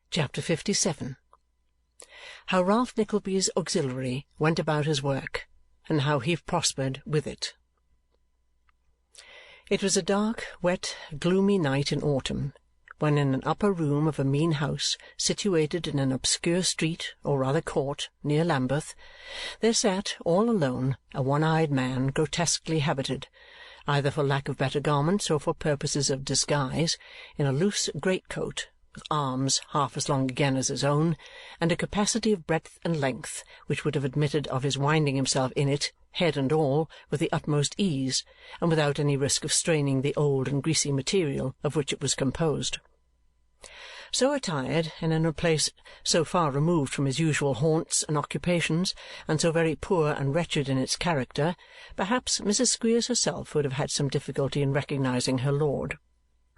Chapter 57. How Ralph Nickleby's auxiliary went about his work, and how he prospered with it. It was a dark, wet, gloomy night in autumn, when in an upper room of a mean house situated in an obscure street, or rather court, near Lambeth, there sat, all alone, a one-eyed man grotesquely habited, either for lack of better garments or for purposes of disguise, in a loose great-coat, with arms half as long again as his own, and a capacity of breadth and length which would have admitted of his winding himself in it, head and all, with the utmost ease, and without any risk of straining the old and greasy material of which it was composed. So attired, and in a place so far removed from his usual haunts and occupations, and so very poor and wretched in its character, perhaps Mrs. Squeers herself would have had some difficulty in recognizing her lord.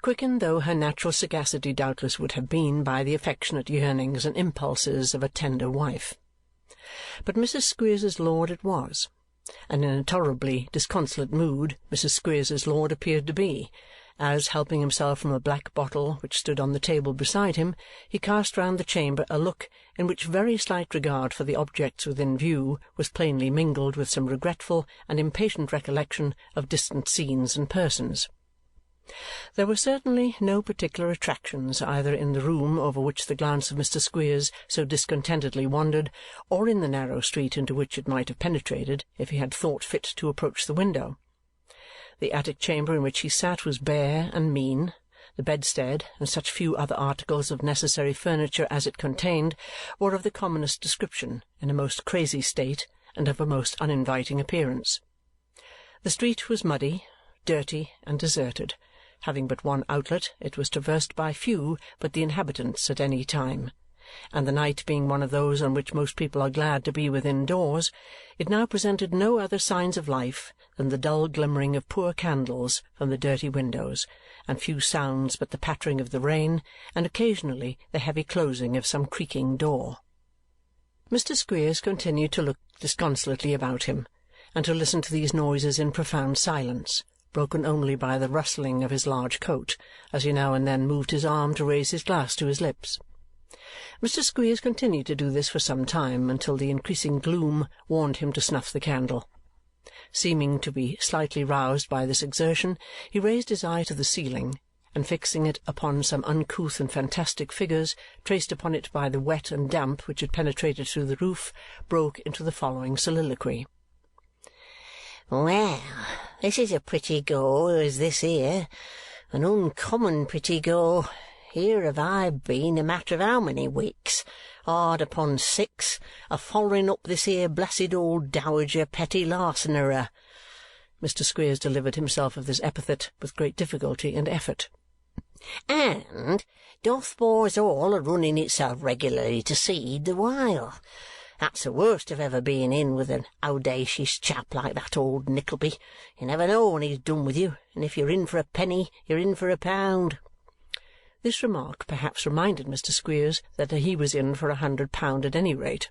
Quickened though her natural sagacity doubtless would have been by the affectionate yearnings and impulses of a tender wife. But Mrs. Squeers's lord it was, and in a tolerably disconsolate mood Mrs. Squeers's lord appeared to be, as, helping himself from a black bottle which stood on the table beside him, he cast round the chamber a look in which very slight regard for the objects within view was plainly mingled with some regretful and impatient recollection of distant scenes and persons. There were certainly no particular attractions either in the room over which the glance of Mr. Squeers so discontentedly wandered, or in the narrow street into which it might have penetrated if he had thought fit to approach the window. The attic chamber in which he sat was bare and mean. The bedstead, and such few other articles of necessary furniture as it contained, were of the commonest description, in a most crazy state, and of a most uninviting appearance. The street was muddy, dirty, and deserted. Having but one outlet, it was traversed by few but the inhabitants at any time, and the night being one of those on which most people are glad to be within doors, it now presented no other signs of life than the dull glimmering of poor candles from the dirty windows, and few sounds but the pattering of the rain, and occasionally the heavy closing of some creaking door. Mr. Squeers continued to look disconsolately about him, and to listen to these noises in profound silence, broken only by the rustling of his large coat, as he now and then moved his arm to raise his glass to his lips. Mr. Squeers continued to do this for some time, until the increasing gloom warned him to snuff the candle. Seeming to be slightly roused by this exertion, he raised his eye to the ceiling, and fixing it upon some uncouth and fantastic figures traced upon it by the wet and damp which had penetrated through the roof, broke into the following soliloquy. "Well, this is a pretty go, is this here. An uncommon pretty go. Here have I been a matter of how many weeks, hard upon 6, a-follering up this here blessed old dowager petty larcenerer." Mr. Squeers delivered himself of this epithet with great difficulty and effort. "And doth bores all a-running itself regularly to seed the while. That's the worst of ever being in with an owdacious chap like that old Nickleby. You never know when he's done with you, and if you're in for a penny, you're in for a pound." This remark perhaps reminded Mr. Squeers that he was in for £100 at any rate.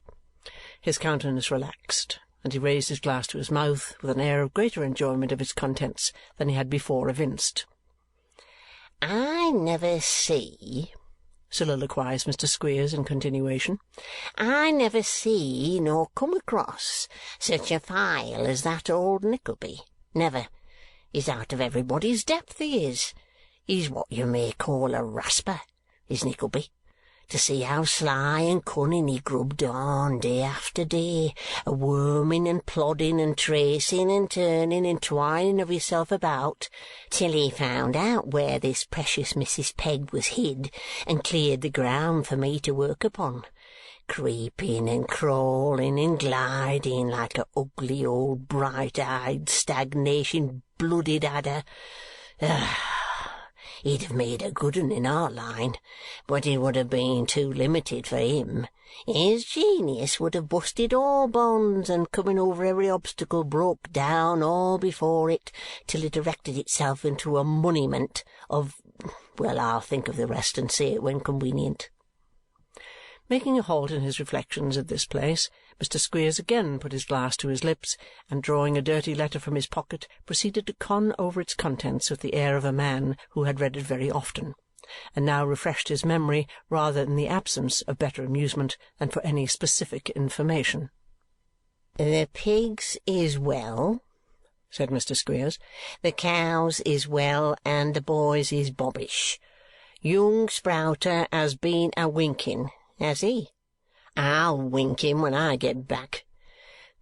His countenance relaxed, and he raised his glass to his mouth with an air of greater enjoyment of its contents than he had before evinced. "I never see," soliloquized Mr. Squeers in continuation, "I never see nor come across such a file as that old Nickleby. Never. He's out of everybody's depth, he is. He's what you may call a rasper, is Nickleby. To see how sly and cunning he grubbed on day after day, a-worming and plodding and tracing and turning and twining of himself about, till he found out where this precious Mrs. Pegg was hid, and cleared the ground for me to work upon, creeping and crawling and gliding like a ugly old bright-eyed stagnation-blooded adder. He'd have made a good un in our line, but it would have been too limited for him. His genius would have busted all bonds, and coming over every obstacle broke down all before it, till it erected itself into a monument of— well, I'll think of the rest and say it when convenient. Making a halt in his reflections at this place, Mr. Squeers again put his glass to his lips, and drawing a dirty letter from his pocket, proceeded to con over its contents with the air of a man who had read it very often, and now refreshed his memory rather in the absence of better amusement than for any specific information. "The pigs is well," said Mr. Squeers. "The cows is well, and the boys is bobbish. Young Sprouter has been a-winking, has he? I'll wink him when I get back.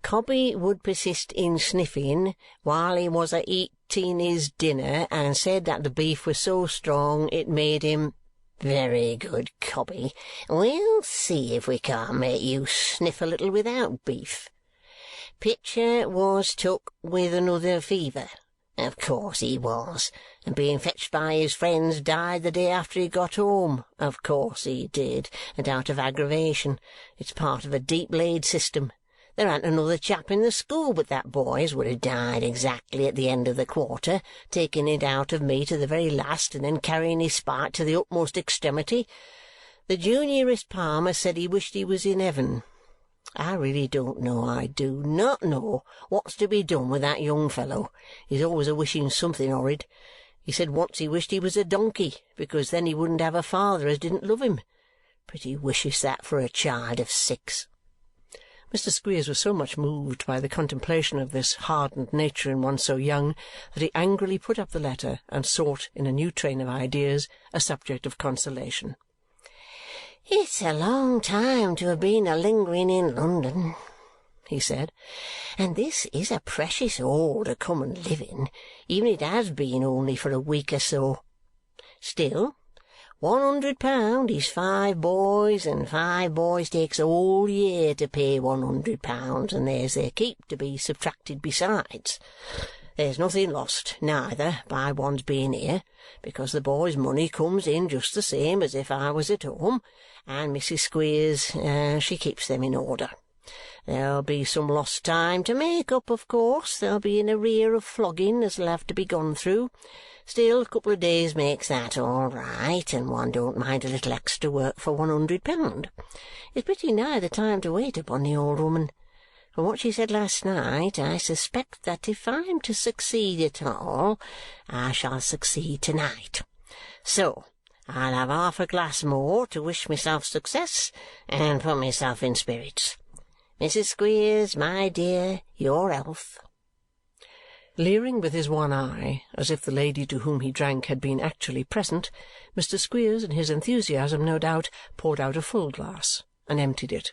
Cobbie would persist in sniffing while he was a-eating his dinner, and said that the beef was so strong it made him— Very good, Cobbie. We'll see if we can't make you sniff a little without beef. Pitcher was took with another fever. Of course he was, and being fetched by his friends died the day after he got home. Of course he did, and out of aggravation. It's part of a deep-laid system. There ain't another chap in the school but that boys would have died exactly at the end of the quarter, taking it out of me to the very last, and then carrying his spite to the utmost extremity. The juniorest Palmer said he wished he was in heaven. I really don't know, I do not know, what's to be done with that young fellow. He's always a-wishing something horrid. He said once he wished he was a donkey, because then he wouldn't have a father as didn't love him. Pretty wicious that for a child of 6. Mr. Squeers was so much moved by the contemplation of this hardened nature in one so young that he angrily put up the letter and sought, in a new train of ideas, a subject of consolation. "It's a long time to have been a-lingering in London," he said, "and this is a precious hole to come and live in, even it has been only for a week or so. Still, £100 is 5 boys, and 5 boys takes a whole year to pay £100, and there's their keep to be subtracted besides. There's nothing lost, neither, by one's being here, because the boys' money comes in just the same as if I was at home, and Mrs. Squeers, she keeps them in order. There'll be some lost time to make up, of course. There'll be an arrear of flogging as'll have to be gone through. Still, a couple of days makes that all right, and one don't mind a little extra work for £100. It's pretty nigh the time to wait upon the old woman. From what she said last night, I suspect that if I'm to succeed at all, I shall succeed to-night. So, I'll have half a glass more to wish myself success and put myself in spirits. Mrs. Squeers, my dear, your health." Leering with his one eye, as if the lady to whom he drank had been actually present, Mr. Squeers, in his enthusiasm, no doubt, poured out a full glass and emptied it,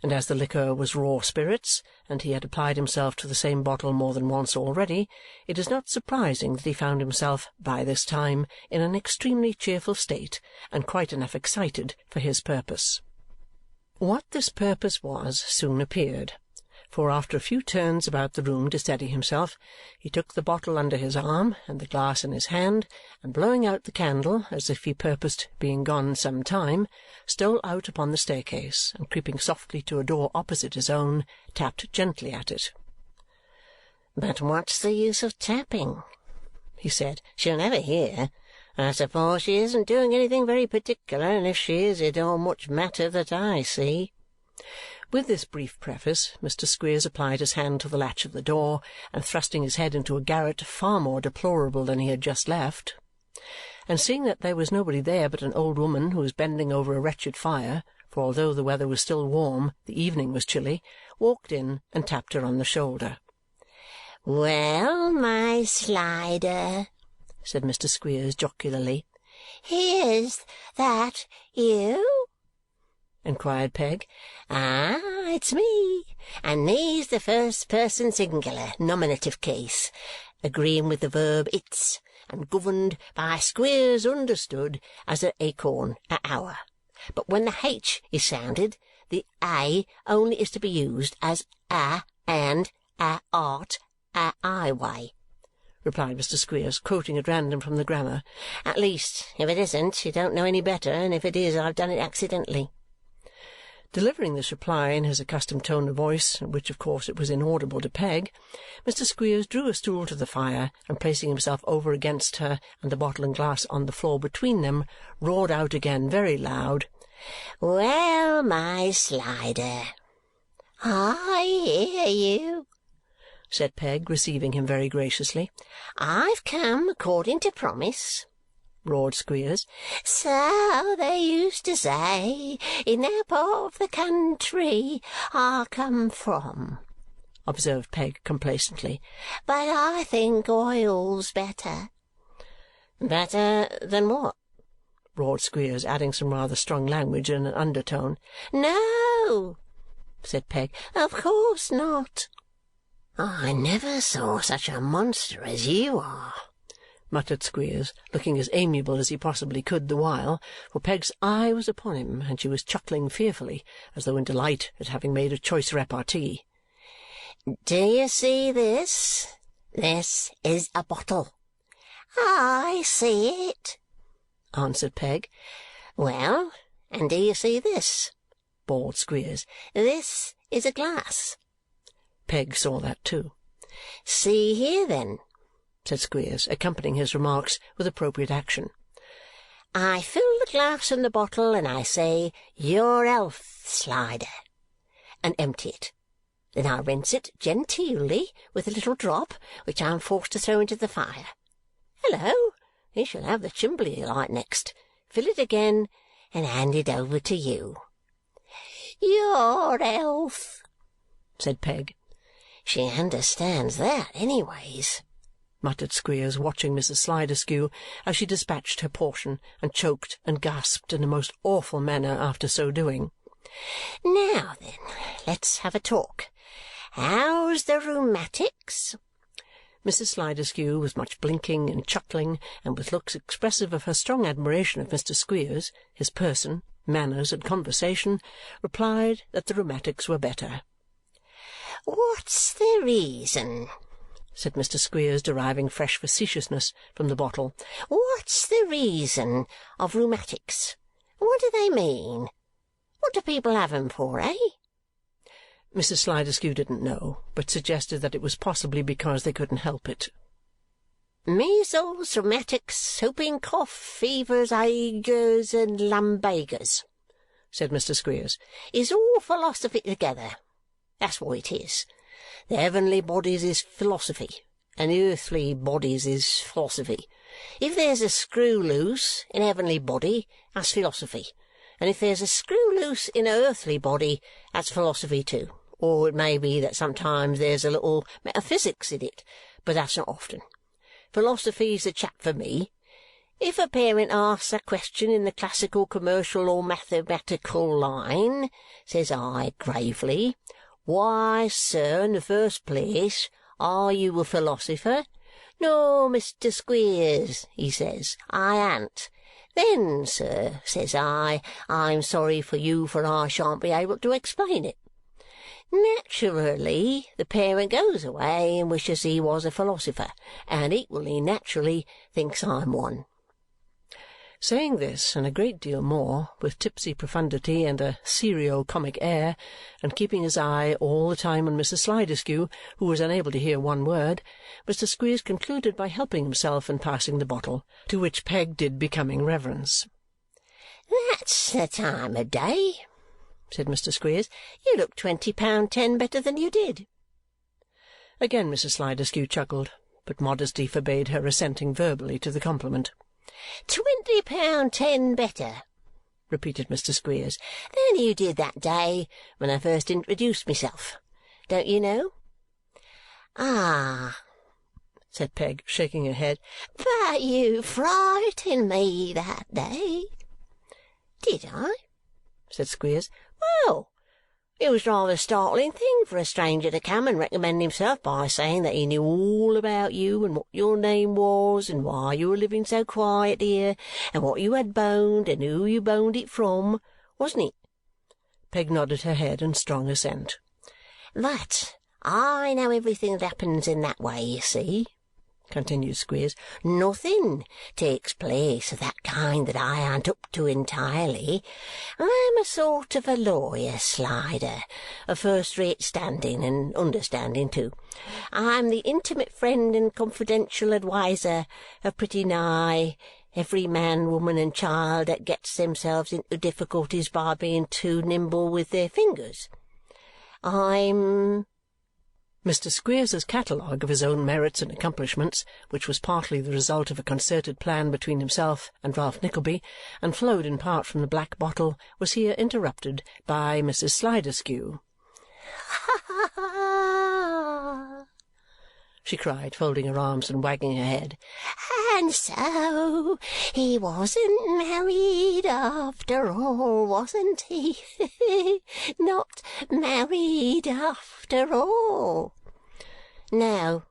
and as the liquor was raw spirits, and he had applied himself to the same bottle more than once already, it is not surprising that he found himself, by this time, in an extremely cheerful state, and quite enough excited for his purpose. What this purpose was soon appeared, for after a few turns about the room to steady himself, he took the bottle under his arm and the glass in his hand, and blowing out the candle, as if he purposed being gone some time, stole out upon the staircase, and creeping softly to a door opposite his own, tapped gently at it. "But what's the use of tapping?" he said. "She'll never hear. I suppose she isn't doing anything very particular, and if she is, it don't much matter that I see." With this brief preface, Mr. Squeers applied his hand to the latch of the door, and thrusting his head into a garret far more deplorable than he had just left, and seeing that there was nobody there but an old woman who was bending over a wretched fire, for although the weather was still warm, the evening was chilly, walked in and tapped her on the shoulder. "Well, my Slider," said Mr. Squeers jocularly. "Here's that you?" inquired Peg. "Ah, it's me, and me's the first person singular, nominative case, agreeing with the verb it's, and governed by Squeers understood as a acorn, a hour. But when the H is sounded, the A only is to be used as a and a art, a I way," replied Mr. Squeers, quoting at random from the grammar. "At least, if it isn't, you don't know any better, and if it is, I've done it accidentally." Delivering this reply in his accustomed tone of voice, in which of course it was inaudible to Peg, Mr. Squeers drew a stool to the fire, and placing himself over against her and the bottle and glass on the floor between them, roared out again very loud, "Well, my Slider." "I hear you," said Peg, receiving him very graciously. "I've come according to promise." roared Squeers. So they used to say in that part of the country I come from, observed Peg complacently. But I think oil's better. Better than what? Roared Squeers, adding some rather strong language in an undertone. No, said Peg, of course not. I never saw such a monster as you are, muttered Squeers, looking as amiable as he possibly could the while, for Peg's eye was upon him, and she was chuckling fearfully, as though in delight at having made a choice repartee. Do you see this? This is a bottle. I see it, answered Peg. Well, and do you see this? Bawled Squeers. This is a glass. Peg saw that too. See here, then, said Squeers, accompanying his remarks with appropriate action. I fill the glass and the bottle, and I say, Your health, Slider, and empty it. Then I rinse it genteelly with a little drop, which I am forced to throw into the fire. Hello! You shall have the chimbley you like next. Fill it again, and hand it over to you. Your health, said Peg. She understands that, anyways, muttered Squeers, watching Mrs. Sliderskew as she dispatched her portion, and choked and gasped in a most awful manner after so doing. Now then, let's have a talk. How's the rheumatics? Mrs. Sliderskew, with much blinking and chuckling, and with looks expressive of her strong admiration of Mr. Squeers, his person, manners, and conversation, replied that the rheumatics were better. What's the reason? said Mr. Squeers, deriving fresh facetiousness from the bottle. What's the reason of rheumatics? What do they mean? What do people have 'em for, eh? Mrs. Sliderskew didn't know, but suggested that it was possibly because they couldn't help it. Measles, rheumatics, whooping cough, fevers, agues, and lumbagers, said Mr. Squeers, is all philosophy together. That's what it is. The heavenly bodies is philosophy, and the earthly bodies is philosophy. If there's a screw loose in a heavenly body, that's philosophy, and if there's a screw loose in a earthly body, that's philosophy too. Or it may be that sometimes there's a little metaphysics in it, but that's not often. Philosophy's the chap for me. If a parent asks a question in the classical, commercial, or mathematical line, says I gravely, Why, sir, in the first place, are you a philosopher? No, Mr. Squeers, he says, I an't. Then, sir, says I, I'm sorry for you, for I shan't be able to explain it. Naturally, the parent goes away and wishes he was a philosopher, and equally naturally thinks I'm one. Saying this, and a great deal more, with tipsy profundity and a serio-comic air, and keeping his eye all the time on Mrs. Sliderskew, who was unable to hear one word, Mr. Squeers concluded by helping himself and passing the bottle, to which Peg did becoming reverence. That's the time of day, said Mr. Squeers. You look £20.10 better than you did. Again Mrs. Sliderskew chuckled, but modesty forbade her assenting verbally to the compliment. £20.10 better, repeated Mr. Squeers, than you did that day when I first introduced myself. Don't you know? Ah, said Peg, shaking her head, but you frightened me that day. Did I? said Squeers. Well, it was rather a startling thing for a stranger to come and recommend himself by saying that he knew all about you and what your name was and why you were living so quiet here and what you had boned and who you boned it from, wasn't it? Peg nodded her head in strong assent. But I know everything that happens in that way, you see, continued Squeers. Nothing takes place of that kind that I aren't up to entirely. I'm a sort of a lawyer, Slider, of first-rate standing and understanding too. I'm the intimate friend and confidential adviser of pretty nigh every man, woman, and child that gets themselves into difficulties by being too nimble with their fingers. I'm Mr. Squeers's catalogue of his own merits and accomplishments, which was partly the result of a concerted plan between himself and Ralph Nickleby, and flowed in part from the black bottle, was here interrupted by Mrs. Sliderskew. "Ha, ha!" she cried, folding her arms and wagging her head. "And so he wasn't married after all, wasn't he? Not married after all?" "No,"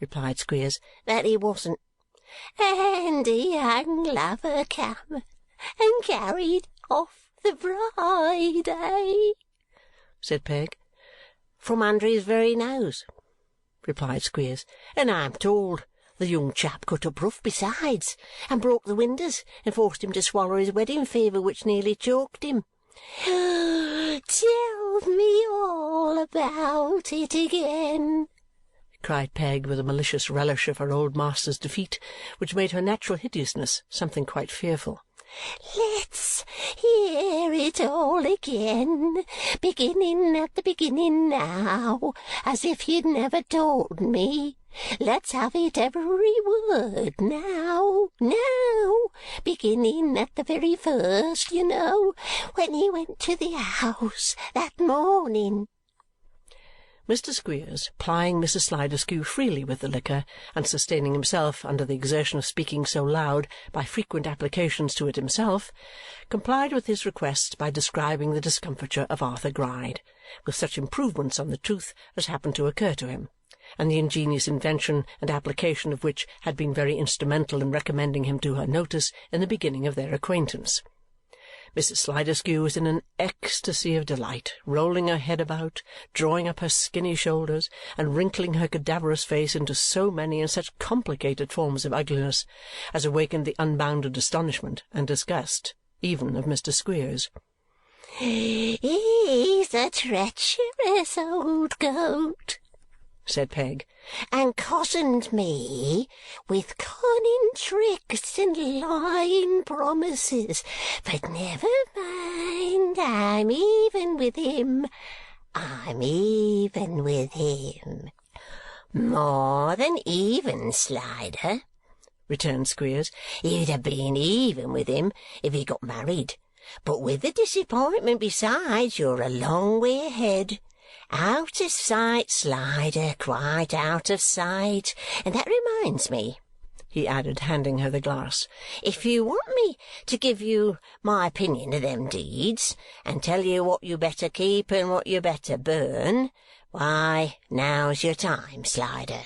replied Squeers, "that he wasn't." "And a young lover come and carried off the bride, eh?" said Peg. "From under his very nose," replied Squeers, "and I'm told the young chap cut up rough besides, and broke the windows, and forced him to swallow his wedding favour, which nearly choked him." "Tell me all about it again," cried Peg with a malicious relish of her old master's defeat, which made her natural hideousness something quite fearful. "Let's hear it all again, beginning at the beginning now, as if you'd never told me. Let's have it every word now, beginning at the very first, you know, when he went to the house that morning." Mr. Squeers, plying Mrs. Sliderskew freely with the liquor, and sustaining himself under the exertion of speaking so loud by frequent applications to it himself, complied with his request by describing the discomfiture of Arthur Gride, with such improvements on the truth as happened to occur to him, and the ingenious invention and application of which had been very instrumental in recommending him to her notice in the beginning of their acquaintance. Mrs. Sliderskew was in an ecstasy of delight, rolling her head about, drawing up her skinny shoulders, and wrinkling her cadaverous face into so many and such complicated forms of ugliness as awakened the unbounded astonishment and disgust even of Mr. Squeers. "He's a treacherous old goat," said Peg, "and cozened me with cunning tricks and lying promises. But never mind, I'm even with him. "More than even, Slider," returned Squeers. "You'd have been even with him if he got married. But with the disappointment besides, you're a long way ahead. Out of sight, Slider, quite out of sight. And that reminds me," he added, handing her the glass, "if you want me to give you my opinion of them deeds, and tell you what you better keep and what you better burn, why, now's your time, Slider."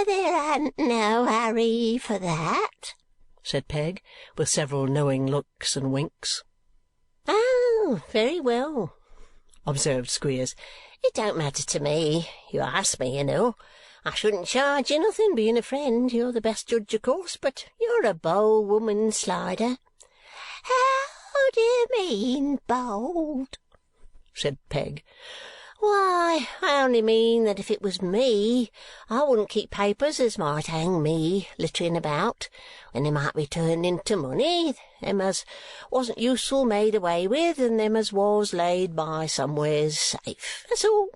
"There ain't no hurry for that," said Peg, with several knowing looks and winks. "Oh, very well," observed Squeers. "It don't matter to me. You asked me, you know. I shouldn't charge you nothing, being a friend. You're the best judge, of course, but you're a bold woman, Slider." "How do you mean, bold?" said Peg. "Why, I only mean that if it was me, I wouldn't keep papers as might hang me littering about, when they might be turned into money, them as wasn't useful made away with, and them as was laid by somewheres safe. That's all,"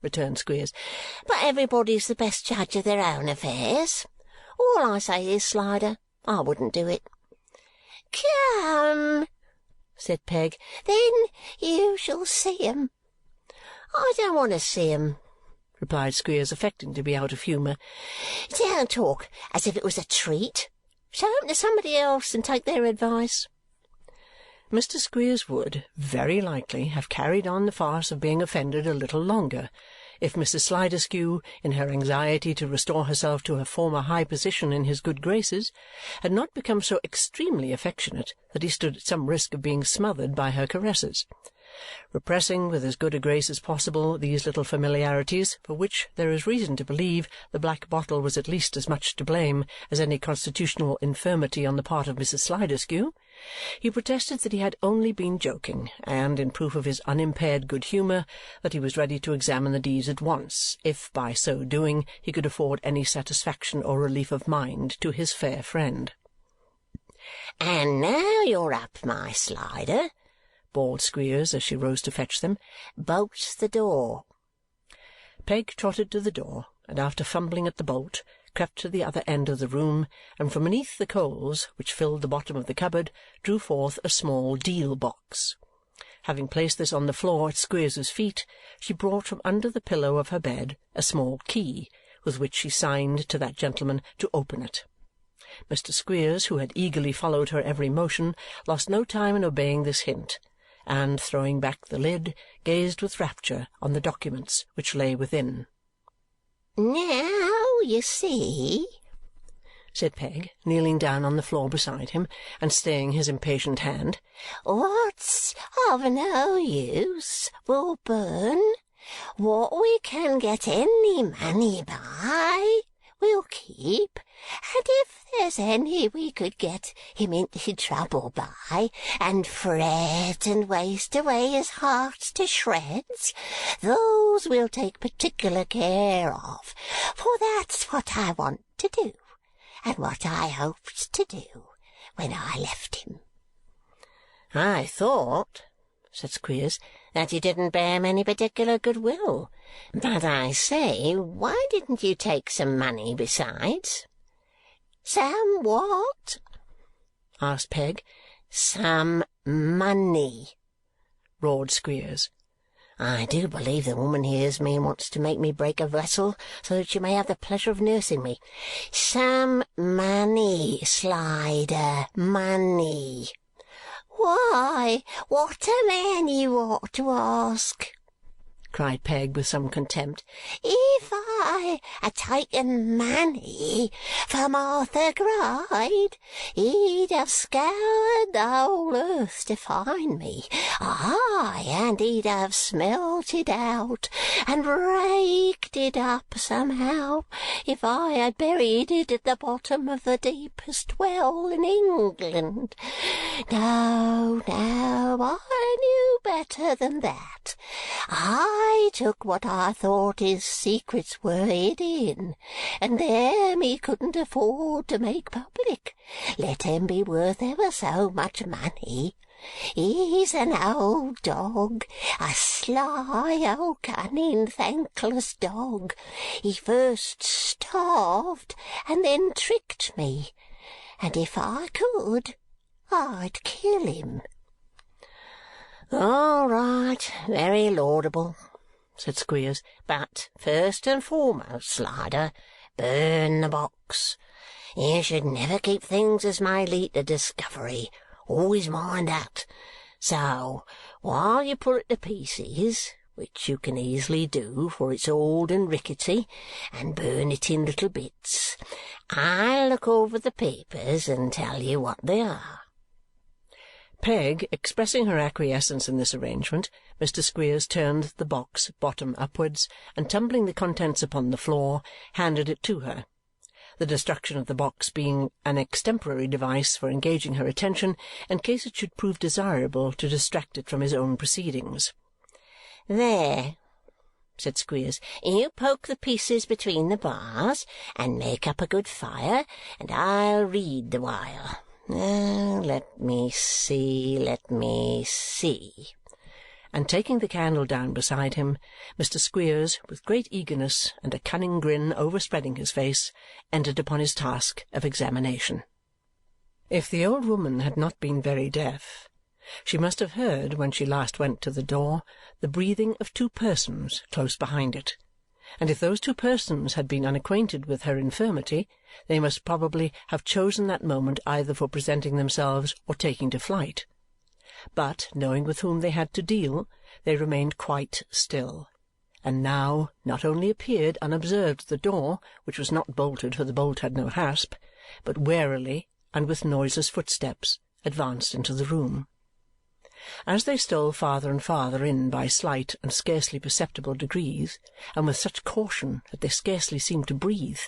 returned Squeers. "But everybody's the best judge of their own affairs. All I say is, Slider, I wouldn't do it." "Come," said Peg, "then you shall see 'em." "I don't want to see 'em," replied Squeers, affecting to be out of humour. "Don't talk as if it was a treat. Show 'em to somebody else and take their advice." Mr. Squeers would, very likely, have carried on the farce of being offended a little longer, if Mrs. Sliderskew, in her anxiety to restore herself to her former high position in his good graces, had not become so extremely affectionate that he stood at some risk of being smothered by her caresses. Repressing with as good a grace as possible these little familiarities, for which there is reason to believe the black bottle was at least as much to blame as any constitutional infirmity on the part of Mrs. Sliderskew, he protested that he had only been joking, and, in proof of his unimpaired good humour, that he was ready to examine the deeds at once, if by so doing he could afford any satisfaction or relief of mind to his fair friend. "And now you're up, my Slider," bawled Squeers as she rose to fetch them, "bolt the door." Peg trotted to the door, and after fumbling at the bolt, crept to the other end of the room, and from beneath the coals, which filled the bottom of the cupboard, drew forth a small deal-box. Having placed this on the floor at Squeers's feet, she brought from under the pillow of her bed a small key, with which she signed to that gentleman to open it. Mr. Squeers, who had eagerly followed her every motion, lost no time in obeying this hint, and, throwing back the lid, gazed with rapture on the documents which lay within. "Now, you see," said Peg, kneeling down on the floor beside him and staying his impatient hand, "what's of no use will burn. What we can get any money by we'll keep, and if there's any we could get him into trouble by, and fret and waste away his heart to shreds, those we'll take particular care of, for that's what I want to do, and what I hoped to do when I left him." "I thought," said Squeers, "that you didn't bear him any particular goodwill. But I say, why didn't you take some money besides?" "Some what?" asked Peg. "Some money," roared Squeers. "I do believe the woman hears me and wants to make me break a vessel so that she may have the pleasure of nursing me. Some money, Slider, money." "Why, what a man you ought to ask!" cried Peg with some contempt. "If I had taken money from Arthur Gride, he'd have scoured the whole earth to find me. Aye, and he'd have smelt it out and raked it up somehow if I had buried it at the bottom of the deepest well in England. No, I knew better than that. I took what I thought his secrets were hid in, and them he couldn't afford to make public, let him be worth ever so much money. He's an old dog, a sly, old, cunning, thankless dog. He first starved and then tricked me, and if I could, I'd kill him." "All right, very laudable," said Squeers. "But first and foremost, Slider, burn the box. You should never keep things as may lead to discovery. Always mind that. So, while you put it to pieces, which you can easily do, for it's old and rickety, and burn it in little bits, I'll look over the papers and tell you what they are." Peg expressing her acquiescence in this arrangement, Mr. Squeers turned the box bottom upwards, and tumbling the contents upon the floor, handed it to her, the destruction of the box being an extemporary device for engaging her attention in case it should prove desirable to distract it from his own proceedings. "There," said Squeers, "you poke the pieces between the bars, and make up a good fire, and I'll read the while. Let me see. And taking the candle down beside him, Mr. Squeers, with great eagerness and a cunning grin overspreading his face, entered upon his task of examination. If the old woman had not been very deaf, she must have heard, when she last went to the door, the breathing of two persons close behind it, and if those two persons had been unacquainted with her infirmity, they must probably have chosen that moment either for presenting themselves or taking to flight. But, knowing with whom they had to deal, they remained quite still, and now not only appeared unobserved at the door, which was not bolted, for the bolt had no hasp, but warily and with noiseless footsteps advanced into the room. As they stole farther and farther in by slight and scarcely perceptible degrees, and with such caution that they scarcely seemed to breathe,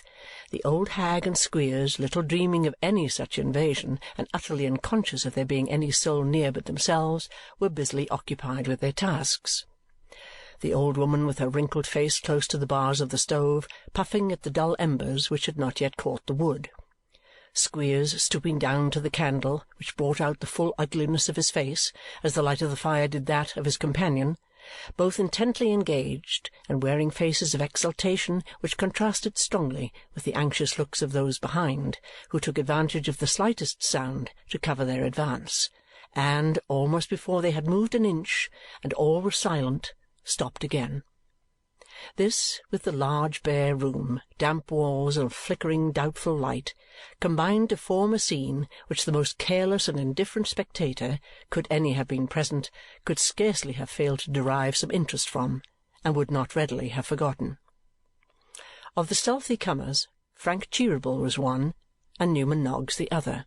the old hag and Squeers, little dreaming of any such invasion and utterly unconscious of there being any soul near but themselves, were busily occupied with their tasks. The old woman, with her wrinkled face close to the bars of the stove, puffing at the dull embers which had not yet caught the wood. Squeers stooping down to the candle, which brought out the full ugliness of his face, as the light of the fire did that of his companion, both intently engaged and wearing faces of exultation which contrasted strongly with the anxious looks of those behind, who took advantage of the slightest sound to cover their advance, and, almost before they had moved an inch, and all were silent, stopped again. This, with the large bare room, damp walls, and flickering doubtful light, combined to form a scene which the most careless and indifferent spectator, could any have been present, could scarcely have failed to derive some interest from, and would not readily have forgotten. Of the stealthy comers, Frank Cheeryble was one, and Newman Noggs the other.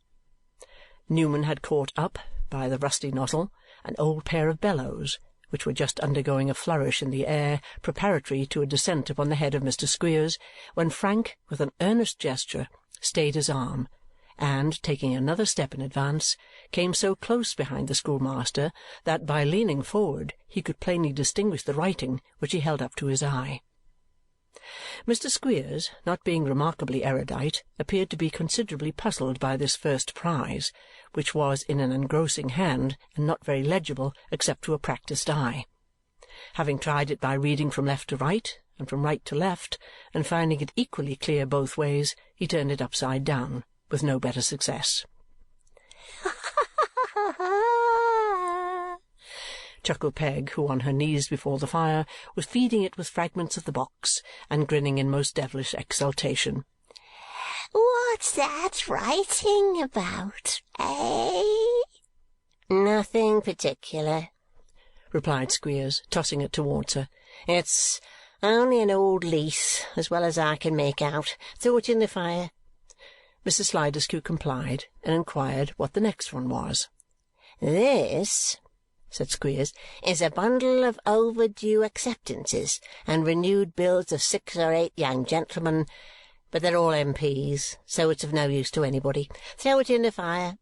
Newman had caught up, by the rusty nozzle, an old pair of bellows, which were just undergoing a flourish in the air preparatory to a descent upon the head of Mr. Squeers, when Frank, with an earnest gesture, stayed his arm, and, taking another step in advance, came so close behind the schoolmaster that by leaning forward he could plainly distinguish the writing which he held up to his eye. Mr. Squeers, not being remarkably erudite, appeared to be considerably puzzled by this first prize, which was in an engrossing hand and not very legible except to a practised eye. Having tried it by reading from left to right and from right to left, and finding it equally clear both ways, he turned it upside down, with no better success. Chuckled Peg, who on her knees before the fire was feeding it with fragments of the box and grinning in most devilish exultation. "What's that writing about, eh?" "Nothing particular," replied Squeers, tossing it towards her. "It's only an old lease, as well as I can make out. Throw it in the fire." Mrs. Sliderskew complied and inquired what the next one was. "This," said Squeers, "is a bundle of overdue acceptances and renewed bills of 6 or 8 young gentlemen, but they're all MPs, so it's of no use to anybody. Throw it in the fire."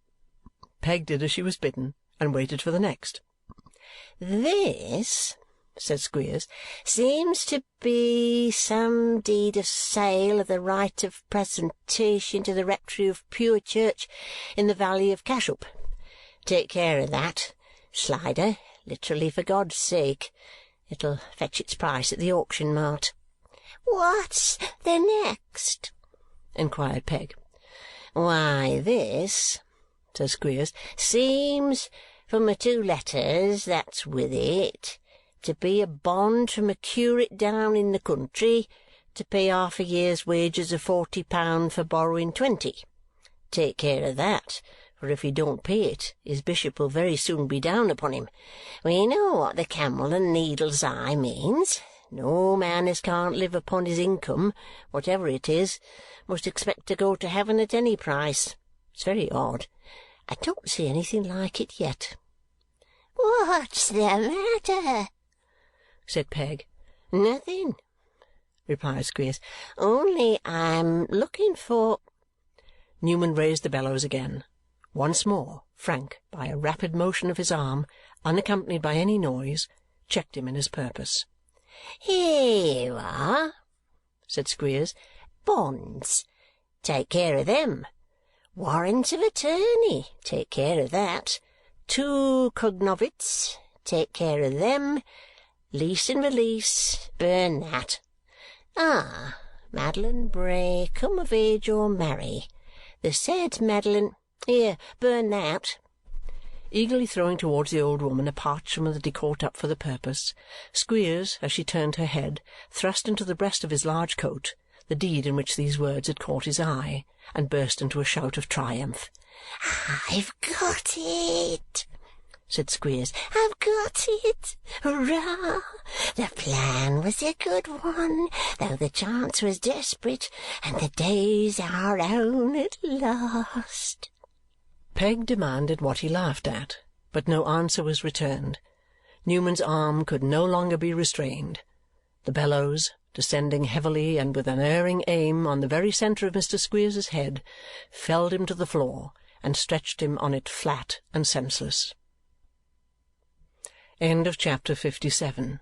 Peg did as she was bidden, and waited for the next. "This," said Squeers, "seems to be some deed of sale of the right of presentation to the rectory of Pure Church in the Valley of Cashup. Take care of that, Slider, literally for God's sake. It'll fetch its price at the auction mart." "What's the next?" inquired Peg. "Why, this," said Squeers, "seems, from the 2 letters that's with it, to be a bond from a curate down in the country to pay half a year's wages of £40 for borrowing 20. Take care of that, for if he don't pay it, his bishop will very soon be down upon him. We know what the camel and needle's eye means. No man as can't live upon his income, whatever it is, must expect to go to heaven at any price. It's very odd. I don't see anything like it yet." "What's the matter?" said Peg. "Nothing," replied Squeers. "Only I'm looking for—" Newman raised the bellows again. Once more Frank, by a rapid motion of his arm, unaccompanied by any noise, checked him in his purpose. "Here you are," said Squeers. "Bonds. Take care of them. Warrants of attorney. Take care of that. 2 cognovits. Take care of them. Lease and release. Burn that. Ah, Madeline Bray, come of age or marry. The said Madeline. Here, burn that." Eagerly throwing towards the old woman a parchment that he caught up for the purpose, Squeers, as she turned her head, thrust into the breast of his large coat the deed in which these words had caught his eye, and burst into a shout of triumph. "I've got it!" said Squeers. "I've got it! Hurrah! The plan was a good one, though the chance was desperate, and the day's our own at last." Peg demanded what he laughed at, but no answer was returned. Newman's arm could no longer be restrained. The bellows, descending heavily and with unerring aim on the very centre of Mr. Squeers's head, felled him to the floor and stretched him on it flat and senseless. Chapter 57